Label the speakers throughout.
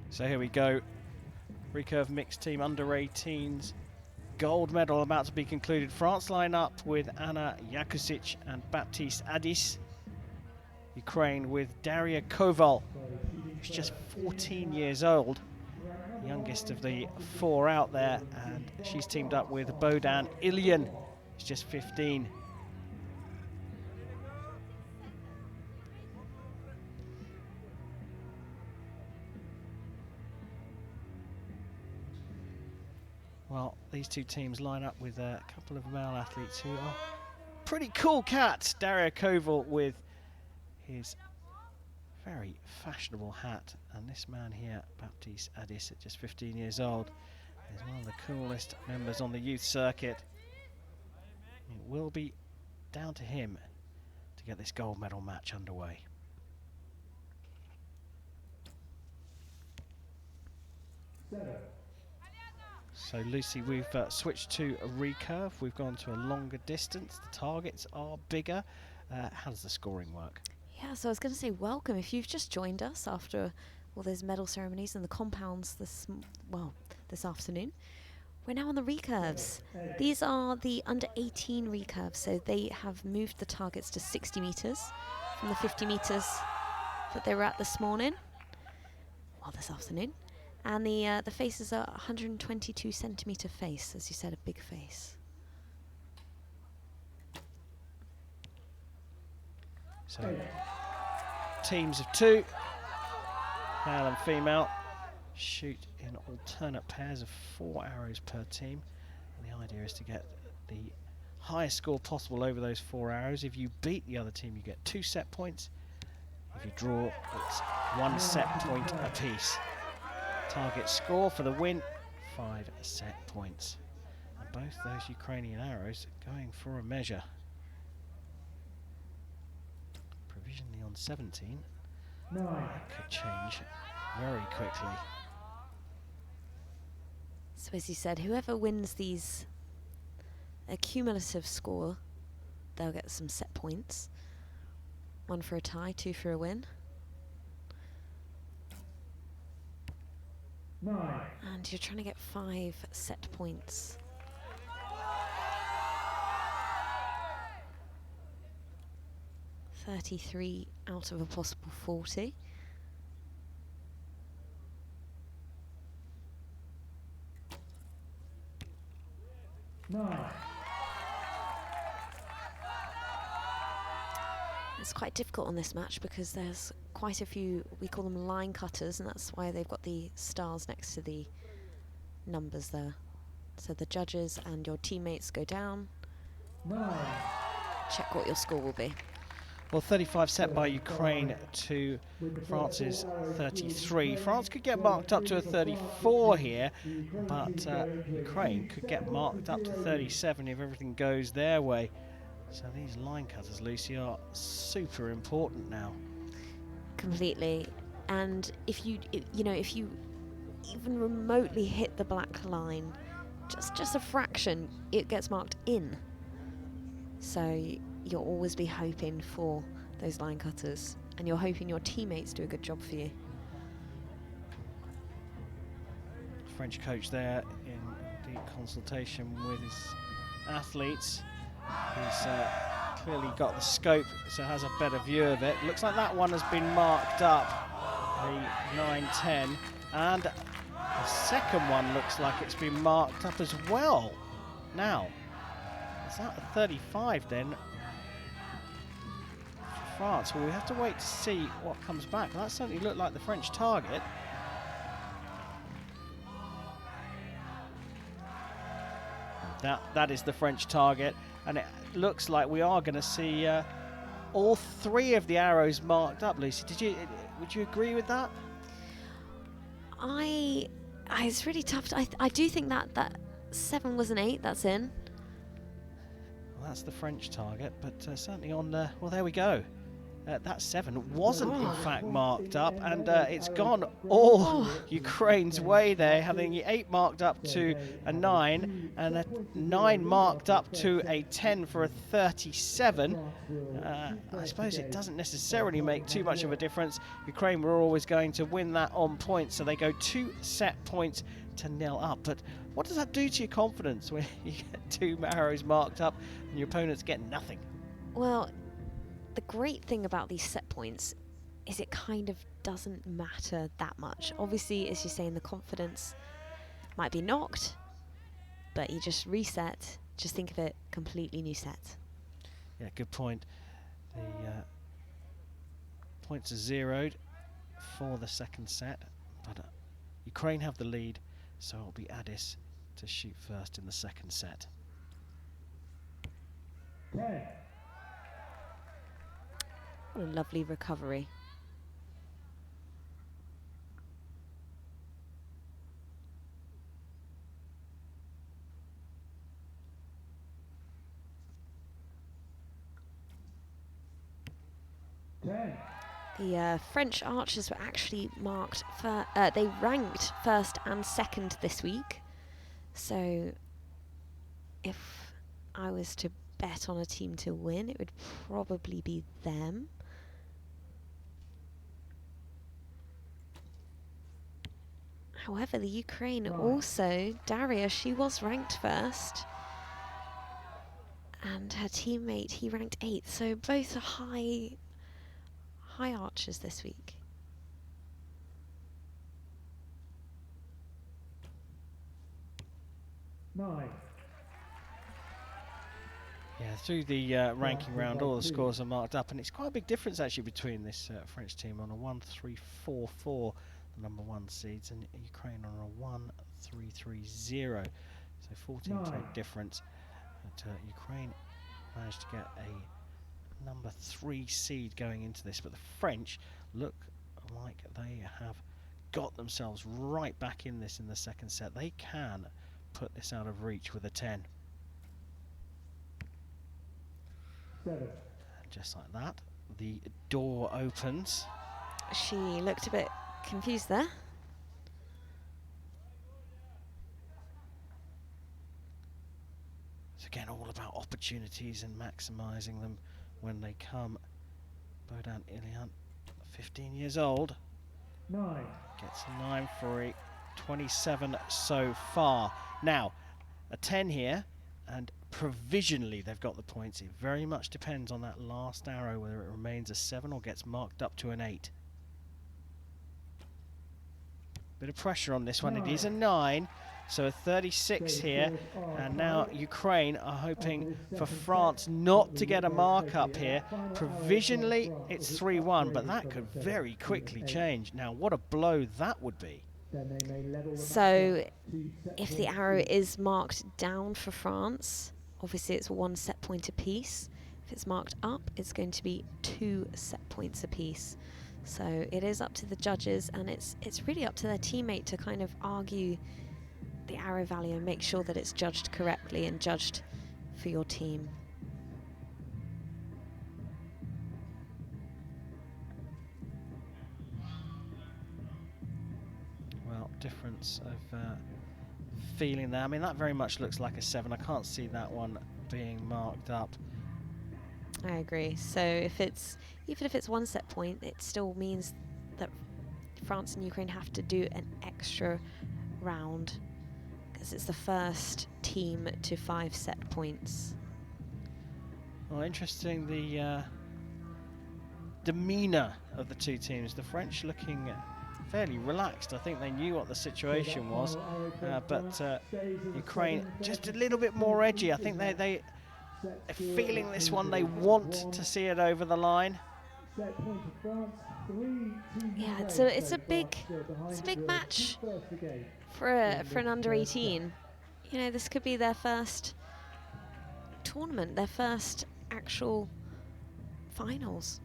Speaker 1: So here we go. Recurve mixed team under 18s. Gold medal about to be concluded. France line up with Anna Yakusic and Baptiste Addis. Ukraine with Daria Koval, who's just 14 years old, youngest of the four out there, and she's teamed up with Bohdan Ilyin, who's just 15. Well, these two teams line up with a couple of male athletes who are pretty cool cats. Daria Koval with his very fashionable hat, and this man here, Baptiste Addis, at just 15 years old, is one of the coolest members on the youth circuit. It will be down to him to get this gold medal match underway. So Lucy, we've switched to a recurve. We've gone to a longer distance. The targets are bigger. How does the scoring work?
Speaker 2: Yeah, so I was going to say welcome if you've just joined us after all those medal ceremonies and the compounds this afternoon. We're now on the recurves. These are the under 18 recurves, so they have moved the targets to 60 meters from the 50 meters that they were at this morning, this afternoon. And the faces are 122 centimeter face, as you said, a big face.
Speaker 1: So teams of two, male and female, shoot in alternate pairs of 4 arrows per team. And the idea is to get the highest score possible over those 4 arrows. If you beat the other team, you get 2 set points. If you draw, it's 1 set point apiece. Target score for the win, 5 set points. And both those Ukrainian arrows going for a measure. Provisionally on 17. That could change very quickly.
Speaker 2: So as you said, whoever wins these, a cumulative score, they'll get some set points. 1 for a tie, 2 for a win. And you're trying to get 5 set points. $33 out of a possible 40. It's quite difficult on this match because there's quite a few, we call them line cutters, and that's why they've got the stars next to the numbers there. So the judges and your teammates go down. Check what your score will be.
Speaker 1: Well, 35 set by Ukraine to France's 33. France could get marked up to a 34 here, but Ukraine could get marked up to 37 if everything goes their way. So these line cutters, Lucy, are super important now.
Speaker 2: Completely. And if you even remotely hit the black line, just a fraction, it gets marked in. So you'll always be hoping for those line cutters, and you're hoping your teammates do a good job for you.
Speaker 1: French coach there in deep consultation with his athletes. He's clearly got the scope, so has a better view of it. Looks like that one has been marked up, the 9-10, and the second one looks like it's been marked up as well. Now, is that a 35 then for France? Well, we have to wait to see what comes back. That certainly looked like the French target. That is the French target, and it looks like we are going to see all 3 of the arrows marked up. Lucy, would you agree with that?
Speaker 2: I It's really tough. I do think that 7 was an 8. That's in.
Speaker 1: Well, that's the French target, but certainly on. Well, there we go. That 7 wasn't in fact marked up, and it's gone all Ukraine's way there, having the 8 marked up to a 9, and a 9 marked up to a 10 for a 37. I suppose it doesn't necessarily make too much of a difference. Ukraine were always going to win that on points, so they go 2 set points to 0 up. But what does that do to your confidence when you get 2 arrows marked up and your opponents get nothing?
Speaker 2: Well, the great thing about these set points is it kind of doesn't matter that much. Obviously, as you say, the confidence might be knocked, but you just reset. Just think of it, completely new set.
Speaker 1: Yeah, good point. The points are zeroed for the second set, but Ukraine have the lead, so it'll be Addis to shoot first in the second set.
Speaker 2: What a lovely recovery. The French archers were actually marked for, they ranked first and second this week. So if I was to bet on a team to win, it would probably be them. However, the Ukraine also, Daria, she was ranked first. And her teammate, he ranked 8th. So both are high archers this week.
Speaker 1: Yeah, through the ranking round, all the scores are marked up, and it's quite a big difference actually between this French team on a 1-3-4-4, the number 1 seeds, and Ukraine on a 1-3-3-0. So 14-point difference. But Ukraine managed to get a number 3 seed going into this, but the French look like they have got themselves right back in this in the second set. They can put this out of reach with a 10. 7. And just like that, the door opens.
Speaker 2: She looked a bit confused there.
Speaker 1: It's again all about opportunities and maximising them when they come. Bohdan Ilian, 15 years old. 9. Gets 9 for a 27 so far. Now, a 10 here, and provisionally they've got the points. It very much depends on that last arrow, whether it remains a 7 or gets marked up to an 8. Bit of pressure on this one. It is a 9, so a 36 here, and now Ukraine are hoping for France not to get a mark up here. Provisionally it's 3-1, but that could very quickly change. Now what a blow that would be.
Speaker 2: So if the arrow is marked down for France, obviously it's 1 set point apiece. If it's marked up, it's going to be 2 set points apiece. So it is up to the judges, and it's really up to their teammate to kind of argue the arrow value and make sure that it's judged correctly and judged for your team.
Speaker 1: Well, difference of feeling there. I mean, that very much looks like a 7. I can't see that one being marked up.
Speaker 2: I agree. So even if it's 1 set point, it still means that France and Ukraine have to do an extra round, because it's the first team to 5 set points.
Speaker 1: Well, interesting, the demeanour of the two teams. The French looking fairly relaxed. I think they knew what the situation was, but Ukraine just a little bit more edgy. I think they're feeling this one. They want to see it over the line.
Speaker 2: Yeah, it's a big match for an under 18. You know, this could be their first tournament, their first actual finals.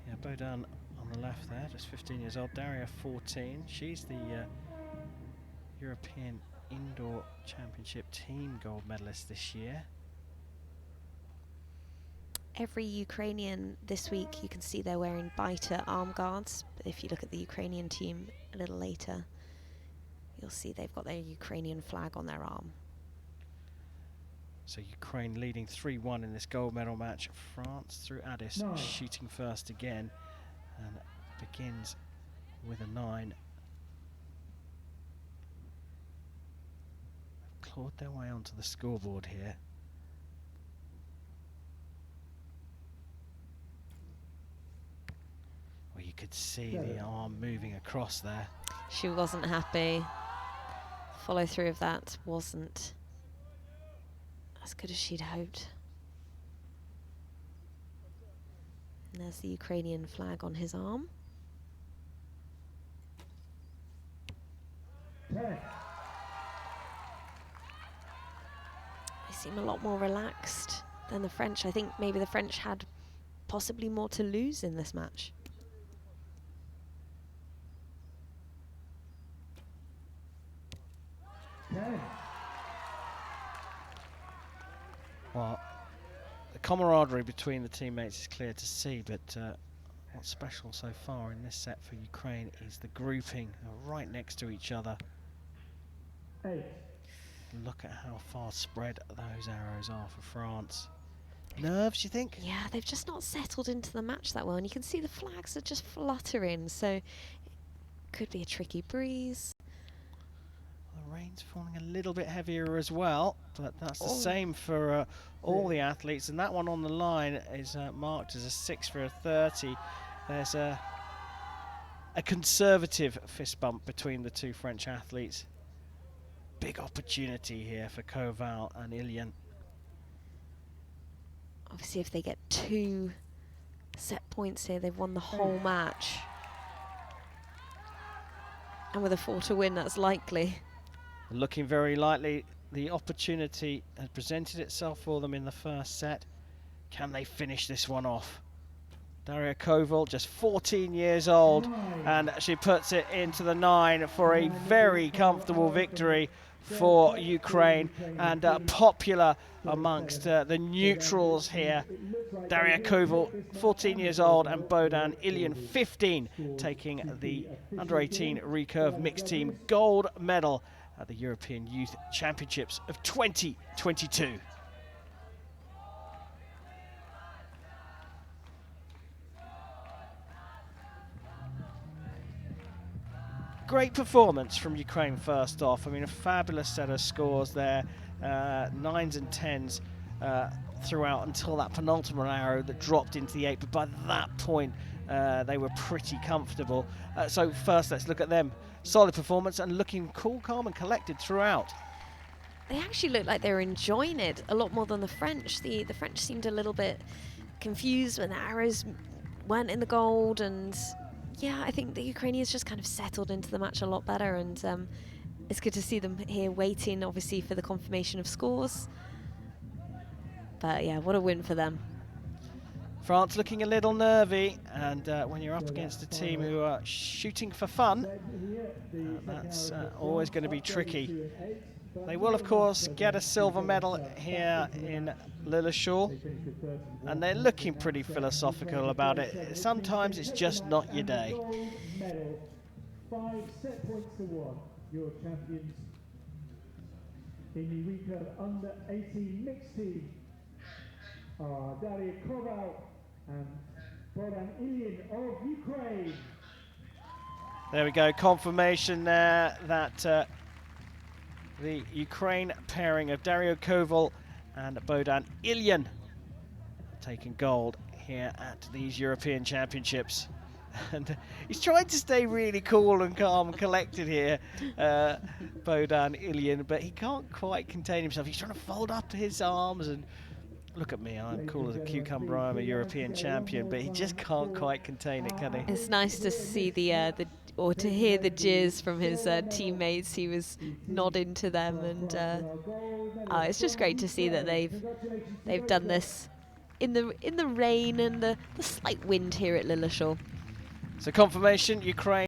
Speaker 1: Yeah, Bohdan on the left there, just 15 years old. Daria 14. She's the European Indoor Championship team gold medalist this year.
Speaker 2: Every Ukrainian this week, you can see they're wearing biter arm guards. But if you look at the Ukrainian team a little later, you'll see they've got their Ukrainian flag on their arm.
Speaker 1: So Ukraine leading 3-1 in this gold medal match. France through Addis shooting first again, and begins with a 9. Clawed their way onto the scoreboard here. Well, you could see the arm moving across there.
Speaker 2: She wasn't happy. Follow through of that wasn't as good as she'd hoped. And there's the Ukrainian flag on his arm. They seem a lot more relaxed than the French. I think maybe the French had possibly more to lose in this match.
Speaker 1: Well, the camaraderie between the teammates is clear to see, but what's special so far in this set for Ukraine is the grouping right next to each other. Look at how far spread those arrows are for France. Nerves, you think?
Speaker 2: Yeah, they've just not settled into the match that well, and you can see the flags are just fluttering, so it could be a tricky breeze.
Speaker 1: The rain's falling a little bit heavier as well, but that's the same for all the athletes, and that one on the line is marked as a 6 for a 30. There's a conservative fist bump between the two French athletes. Big opportunity here for Koval and Ilian.
Speaker 2: Obviously, if they get 2 set points here, they've won the whole match. And with a 4 to win, that's likely.
Speaker 1: Looking very likely. The opportunity has presented itself for them in the first set. Can they finish this one off? Daria Koval, just 14 years old, and she puts it into the 9 for a very comfortable victory for Ukraine, and popular amongst the neutrals here. Daria Koval, 14 years old, and Bohdan Ilian, 15, taking the under-18 recurve mixed team gold medal at the European Youth Championships of 2022. Great performance from Ukraine first off. I mean, a fabulous set of scores there, 9s and 10s throughout until that penultimate arrow that dropped into the 8, but by that point they were pretty comfortable. So first let's look at them. Solid performance and looking cool, calm and collected throughout.
Speaker 2: They actually looked like they were enjoying it a lot more than the French. The French seemed a little bit confused when the arrows weren't in the gold, and yeah, I think the Ukrainians just kind of settled into the match a lot better, and it's good to see them here waiting, obviously, for the confirmation of scores. But yeah, what a win for them.
Speaker 1: France looking a little nervy, and when you're up against a team who are shooting for fun, that's always going to be tricky. They will, of course, get a silver medal here in Lilleshall, and they're looking pretty philosophical about it. Sometimes it's just not your day.
Speaker 3: 5 set points to 1. Your champions in the Recurve Under 18 mixed team are Daria Koval and Bohdan Ilian of Ukraine.
Speaker 1: There we go, confirmation there that the Ukraine pairing of Daria Koval and Bohdan Ilian taking gold here at these European Championships. And he's trying to stay really cool and calm and collected here, Bohdan Ilian, but he can't quite contain himself. He's trying to fold up his arms and look at me, I'm cool as a cucumber, I'm a European champion, but he just can't quite contain it, can he?
Speaker 2: It's nice to see or to hear the jeers from his teammates. He was nodding to them, and it's just great to see that they've done this in the rain and the slight wind here at Lilleshall.
Speaker 1: So confirmation, Ukraine